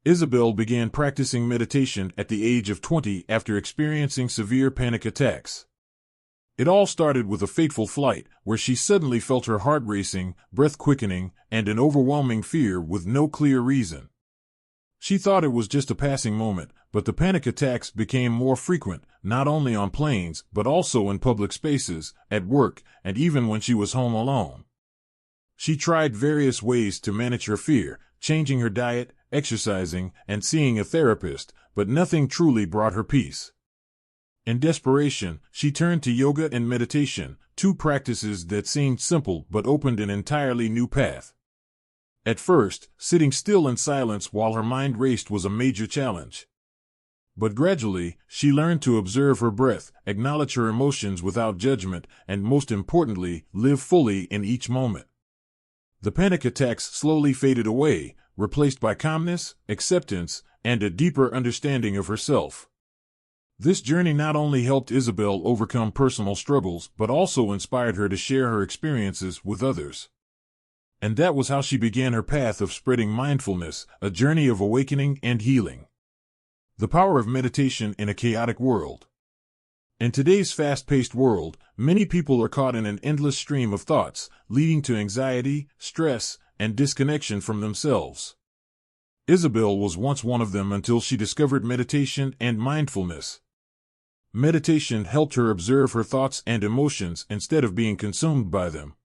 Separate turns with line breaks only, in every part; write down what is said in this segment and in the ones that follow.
Isabel began practicing meditation at the age of 20 after experiencing severe panic attacks. It all started with a fateful flight, where she suddenly felt her heart racing, breath quickening, and an overwhelming fear with no clear reason. She thought it was just a passing moment, but the panic attacks became more frequent, not only on planes, but also in public spaces, at work, and even when she was home alone. She tried various ways to manage her fear, changing her diet, exercising, and seeing a therapist, but nothing truly brought her peace. In desperation, she turned to yoga and meditation, two practices that seemed simple but opened an entirely new path. At first, sitting still in silence while her mind raced was a major challenge. But gradually, she learned to observe her breath, acknowledge her emotions without judgment, and most importantly, live fully in each moment. The panic attacks slowly faded away, replaced by calmness, acceptance, and a deeper understanding of herself. This journey not only helped Isabel overcome personal struggles, but also inspired her to share her experiences with others. And that was how she began her path of spreading mindfulness, a journey of awakening and healing. The power of meditation in a chaotic world. In today's fast-paced world, many people are caught in an endless stream of thoughts, leading to anxiety, stress, and disconnection from themselves. Isabel was once one of them until she discovered meditation and mindfulness. Meditation helped her observe her thoughts and emotions instead of being consumed by them.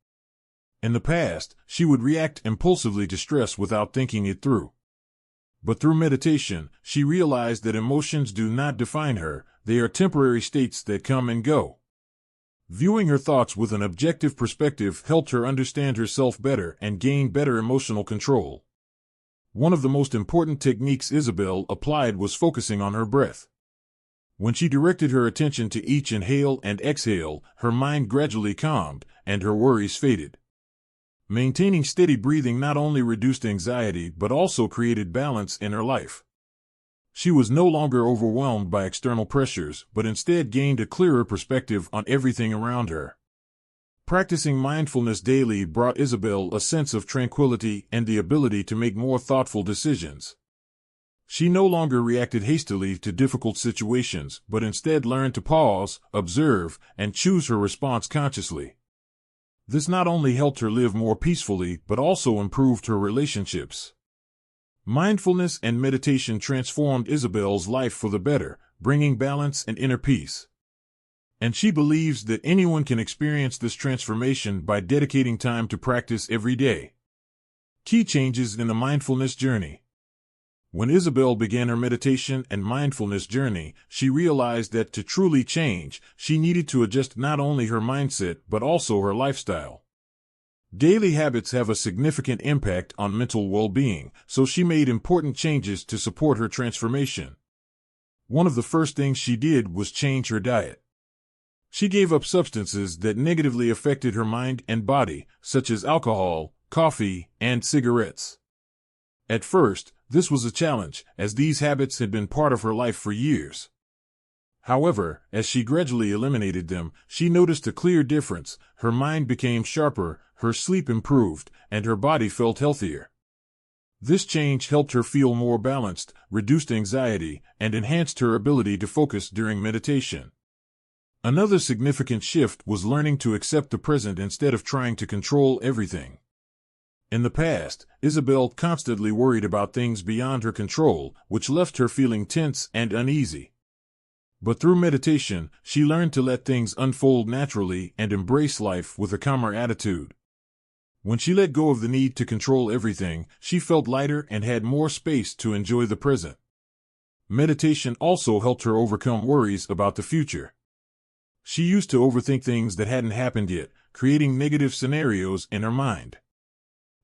In the past, she would react impulsively to stress without thinking it through. But through meditation, she realized that emotions do not define her, they are temporary states that come and go. Viewing her thoughts with an objective perspective helped her understand herself better and gain better emotional control. One of the most important techniques Isabel applied was focusing on her breath. When she directed her attention to each inhale and exhale, her mind gradually calmed, and her worries faded. Maintaining steady breathing not only reduced anxiety but also created balance in her life. She was no longer overwhelmed by external pressures, but instead gained a clearer perspective on everything around her. Practicing mindfulness daily brought Isabel a sense of tranquility and the ability to make more thoughtful decisions. She no longer reacted hastily to difficult situations, but instead learned to pause, observe, and choose her response consciously. This not only helped her live more peacefully, but also improved her relationships. Mindfulness and meditation transformed Isabel's life for the better, bringing balance and inner peace. And she believes that anyone can experience this transformation by dedicating time to practice every day. Key changes in the mindfulness journey. When Isabel began her meditation and mindfulness journey, she realized that to truly change, she needed to adjust not only her mindset but also her lifestyle. Daily habits have a significant impact on mental well-being, so she made important changes to support her transformation. One of the first things she did was change her diet. She gave up substances that negatively affected her mind and body, such as alcohol, coffee, and cigarettes. At first, this was a challenge, as these habits had been part of her life for years. However, as she gradually eliminated them, she noticed a clear difference. Her mind became sharper, her sleep improved, and her body felt healthier. This change helped her feel more balanced, reduced anxiety, and enhanced her ability to focus during meditation. Another significant shift was learning to accept the present instead of trying to control everything. In the past, Isabel constantly worried about things beyond her control, which left her feeling tense and uneasy. But through meditation, she learned to let things unfold naturally and embrace life with a calmer attitude. When she let go of the need to control everything, she felt lighter and had more space to enjoy the present. Meditation also helped her overcome worries about the future. She used to overthink things that hadn't happened yet, creating negative scenarios in her mind.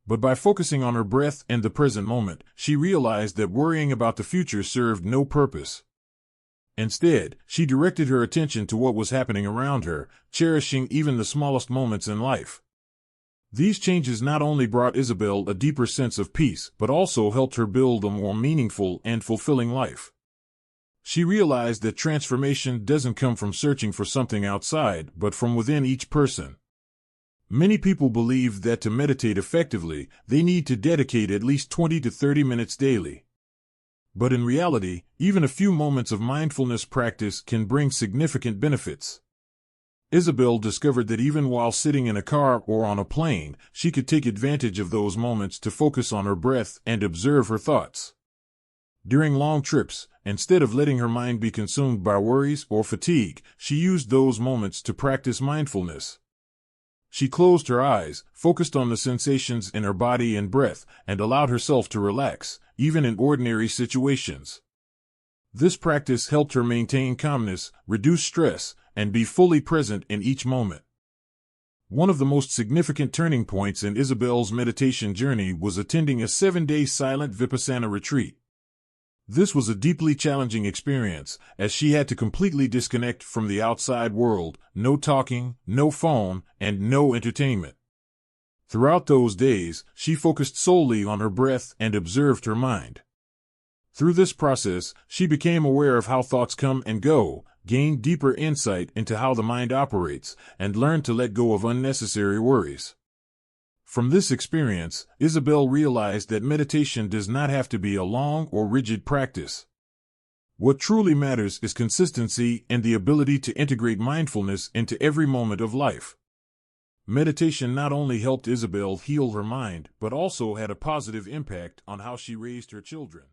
But by focusing on her breath and the present moment, she realized that worrying about the future served no purpose. Instead, she directed her attention to what was happening around her, cherishing even the smallest moments in life. These changes not only brought Isabel a deeper sense of peace, but also helped her build a more meaningful and fulfilling life. She realized that transformation doesn't come from searching for something outside, but from within each person. Many people believe that to meditate effectively, they need to dedicate at least 20 to 30 minutes daily. But in reality, even a few moments of mindfulness practice can bring significant benefits. Isabel discovered that even while sitting in a car or on a plane, she could take advantage of those moments to focus on her breath and observe her thoughts. During long trips, instead of letting her mind be consumed by worries or fatigue, she used those moments to practice mindfulness. She closed her eyes, focused on the sensations in her body and breath, and allowed herself to relax, even in ordinary situations. This practice helped her maintain calmness, reduce stress, and be fully present in each moment. One of the most significant turning points in Isabel's meditation journey was attending a 7-day silent Vipassana retreat. This was a deeply challenging experience, as she had to completely disconnect from the outside world, no talking, no phone, and no entertainment. Throughout those days, she focused solely on her breath and observed her mind. Through this process, she became aware of how thoughts come and go, gained deeper insight into how the mind operates, and learned to let go of unnecessary worries. From this experience, Isabel realized that meditation does not have to be a long or rigid practice. What truly matters is consistency and the ability to integrate mindfulness into every moment of life. Meditation not only helped Isabel heal her mind, but also had a positive impact on how she raised her children.